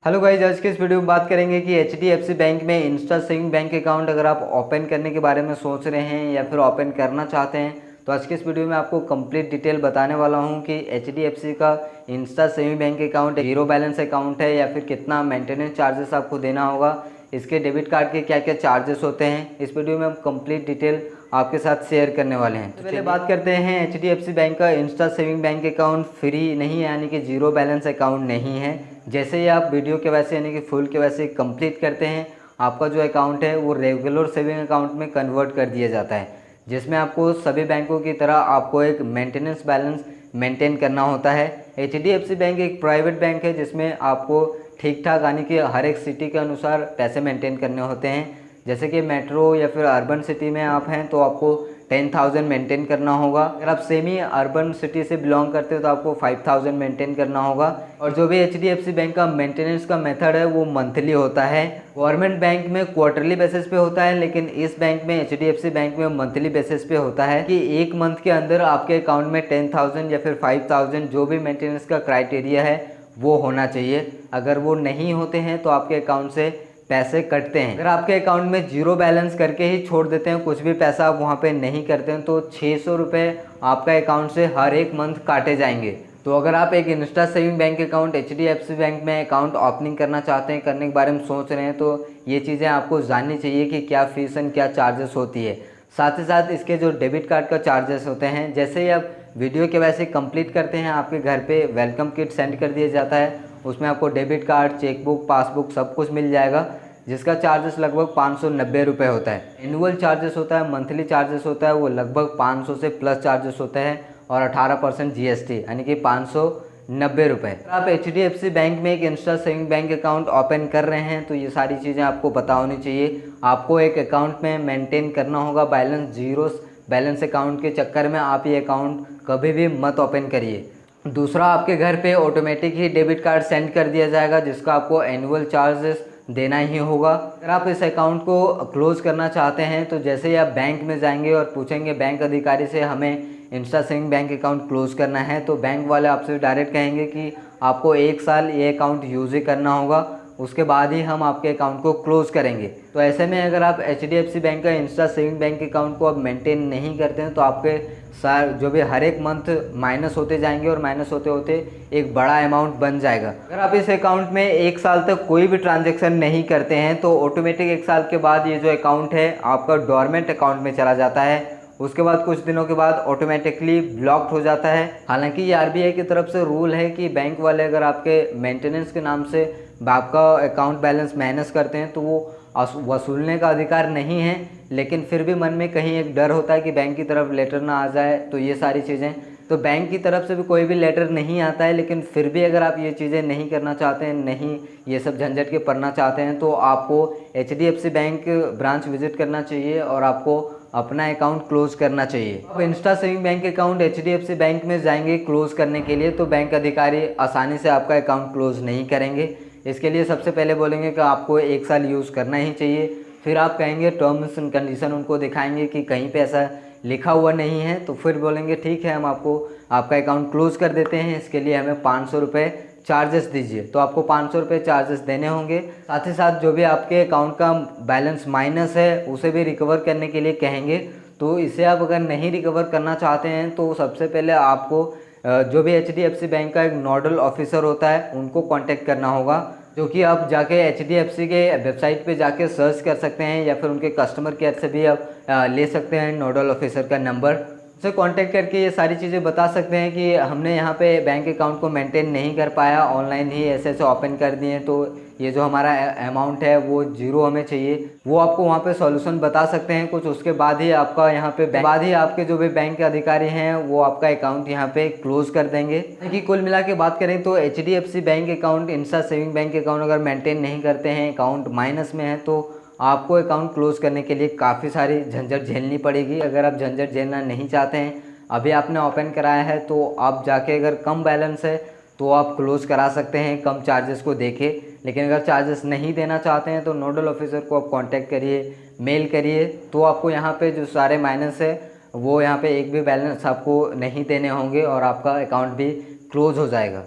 Hello guys, आज के इस वीडियो में बात करेंगे कि एचडीएफसी बैंक में इंस्टा सेविंग बैंक अकाउंट अगर आप ओपन करने के बारे में सोच रहे हैं या फिर ओपन करना चाहते हैं तो आज के इस वीडियो में आपको कंप्लीट डिटेल बताने वाला हूं कि एचडीएफसी का Insta saving bank account zero balance account है या फिर कितना मेंटेनेंस चार्जेस आपको देना होगा, इसके डेबिट कार्ड के क्या क्या चार्जेस होते हैं। इस वीडियो में हम कंप्लीट डिटेल आपके साथ शेयर करने वाले हैं। तो पहले बात करते हैं एचडीएफसी बैंक का Insta saving bank account free नहीं है, यानी कि जीरो बैलेंस अकाउंट नहीं है। जैसे ही आप वीडियो केवाईसी यानी कि फुल केवाईसी कंप्लीट करते हैं, आपका जो अकाउंट है वो रेगुलर सेविंग अकाउंट में कन्वर्ट कर दिया जाता है, जिसमें आपको सभी बैंकों की तरह आपको एक मेंटेनेंस बैलेंस मेंटेन करना होता है। एचडीएफसी बैंक एक प्राइवेट बैंक है जिसमें आपको ठीक ठाक यानी कि हर एक सिटी के अनुसार पैसे मेंटेन करने होते हैं। जैसे कि मेट्रो या फिर अर्बन सिटी में आप हैं तो आपको 10,000 मेंटेन करना होगा। अगर आप सेमी अर्बन सिटी से बिलोंग करते हो तो आपको 5,000 मेंटेन करना होगा। और जो भी एचडीएफसी बैंक का मेंटेनेंस का मेथड है वो मंथली होता है। गवर्नमेंट बैंक में क्वार्टरली बेसिस पे होता है, लेकिन इस बैंक में एचडीएफसी बैंक में मंथली बेसिस पे होता है कि एक मंथ के अंदर आपके अकाउंट में 10,000 या फिर 5,000 जो भी मेंटेनेंस का क्राइटेरिया है वो होना चाहिए। अगर वो नहीं होते हैं तो आपके अकाउंट से पैसे कटते हैं। अगर आपके अकाउंट में जीरो बैलेंस करके ही छोड़ देते हैं, कुछ भी पैसा आप वहाँ पे नहीं करते हैं, तो 600 रुपये आपका अकाउंट से हर एक मंथ काटे जाएंगे। तो अगर आप एक Insta saving bank account HDFC bank में अकाउंट ओपनिंग करना चाहते हैं, करने के बारे में सोच रहे हैं, तो ये चीज़ें आपको जाननी चाहिए कि क्या फीस एंड क्या चार्जेस होती है। साथ ही साथ इसके जो डेबिट कार्ड का चार्जेस होते हैं, जैसे ही आप वीडियो के वैसे कंप्लीट करते हैं आपके घर पे वेलकम किट सेंड कर दिया जाता है। उसमें आपको डेबिट कार्ड, चेकबुक, पासबुक सब कुछ मिल जाएगा, जिसका चार्जेस लगभग 590 रुपये होता है। एनुअल चार्जेस होता है, मंथली चार्जेस होता है, वो लगभग 500 से प्लस चार्जेस होते हैं और 18% जीएसटी यानी कि 590 रुपये। आप एचडीएफसी बैंक में एक Insta saving bank account open कर रहे हैं तो ये सारी चीज़ें आपको पता होनी चाहिए। आपको एक अकाउंट में मेंटेन करना होगा बैलेंस। जीरो बैलेंस अकाउंट के चक्कर में आप ये अकाउंट कभी भी मत ओपन करिए। दूसरा, आपके घर पे ऑटोमेटिक ही डेबिट कार्ड सेंड कर दिया जाएगा, जिसका आपको एनुअल चार्जेस देना ही होगा। अगर आप इस अकाउंट को क्लोज़ करना चाहते हैं तो जैसे ही आप बैंक में जाएंगे और पूछेंगे बैंक अधिकारी से हमें Insta saving bank account close करना है, तो बैंक वाले आपसे डायरेक्ट कहेंगे कि आपको 1 साल ये अकाउंट यूज़ ही करना होगा, उसके बाद ही हम आपके अकाउंट को क्लोज़ करेंगे। तो ऐसे में अगर आप एचडीएफसी बैंक का इंस्टा सेविंग बैंक अकाउंट को आप मेंटेन नहीं करते हैं तो आपके जो भी हर एक मंथ माइनस होते जाएंगे और माइनस होते होते एक बड़ा अमाउंट बन जाएगा। अगर आप इस अकाउंट में 1 साल तक कोई भी ट्रांजैक्शन नहीं करते हैं तो ऑटोमेटिक 1 साल के बाद ये जो अकाउंट है आपका डोरमेंट अकाउंट में चला जाता है। उसके बाद कुछ दिनों के बाद ऑटोमेटिकली ब्लॉक्ड हो जाता है। हालांकि ये आरबीआई की तरफ से रूल है कि बैंक वाले अगर आपके मेंटेनेंस के नाम से आपका अकाउंट बैलेंस माइनस करते हैं तो वो वसूलने का अधिकार नहीं है, लेकिन फिर भी मन में कहीं एक डर होता है कि बैंक की तरफ लेटर ना आ जाए। तो ये सारी चीज़ें, तो बैंक की तरफ से भी कोई भी लेटर नहीं आता है, लेकिन फिर भी अगर आप ये चीज़ें नहीं करना चाहते हैं, नहीं ये सब झंझट के पड़ना चाहते हैं, तो आपको एचडीएफसी बैंक ब्रांच विजिट करना चाहिए और आपको अपना अकाउंट क्लोज करना चाहिए। अब Insta saving bank account HDFC bank में जाएंगे क्लोज करने के लिए तो बैंक अधिकारी आसानी से आपका अकाउंट क्लोज नहीं करेंगे। इसके लिए सबसे पहले बोलेंगे कि आपको 1 साल यूज़ करना ही चाहिए। फिर आप कहेंगे टर्म्स एंड कंडीशन उनको दिखाएंगे कि कहीं पे ऐसा लिखा हुआ नहीं है, तो फिर बोलेंगे ठीक है हम आपको आपका अकाउंट क्लोज कर देते हैं, इसके लिए हमें 500 रुपये चार्जेस दीजिए। तो आपको 500 रुपये चार्जेस देने होंगे। साथ ही साथ जो भी आपके अकाउंट का बैलेंस माइनस है उसे भी रिकवर करने के लिए कहेंगे। तो इसे आप अगर नहीं रिकवर करना चाहते हैं तो सबसे पहले आपको जो भी एचडीएफसी बैंक का एक नोडल ऑफिसर होता है उनको कांटेक्ट करना होगा, जो कि आप जाके एचडीएफसी के वेबसाइट पे जाके सर्च कर सकते हैं या फिर उनके कस्टमर केयर से भी आप ले सकते हैं नोडल ऑफिसर का नंबर। उसे कांटेक्ट करके ये सारी चीज़ें बता सकते हैं कि हमने यहाँ पे बैंक अकाउंट को मेंटेन नहीं कर पाया, ऑनलाइन ही ऐसे ऐसे ओपन कर दिए, तो ये जो हमारा अमाउंट है वो जीरो हमें चाहिए। वो आपको वहाँ पे सॉल्यूशन बता सकते हैं कुछ। उसके बाद ही आपका यहाँ पे बाद ही आपके जो भी बैंक के अधिकारी हैं वो आपका अकाउंट यहाँ पे क्लोज कर देंगे। कि कुल मिला के बात करें तो HDFC bank account, Insta saving bank account अगर मेंटेन नहीं करते हैं, अकाउंट माइनस में है, तो आपको अकाउंट क्लोज करने के लिए काफ़ी सारी झंझट झेलनी पड़ेगी। अगर आप झंझट झेलना नहीं चाहते हैं, अभी आपने ओपन कराया है, तो आप जाके अगर कम बैलेंस है तो आप क्लोज करा सकते हैं कम चार्जेस को देके। लेकिन अगर चार्जेस नहीं देना चाहते हैं तो नोडल ऑफिसर को आप कांटेक्ट करिए, मेल करिए, तो आपको यहाँ पे जो सारे माइनस है वो यहाँ पे एक भी बैलेंस आपको नहीं देने होंगे और आपका अकाउंट भी क्लोज हो जाएगा।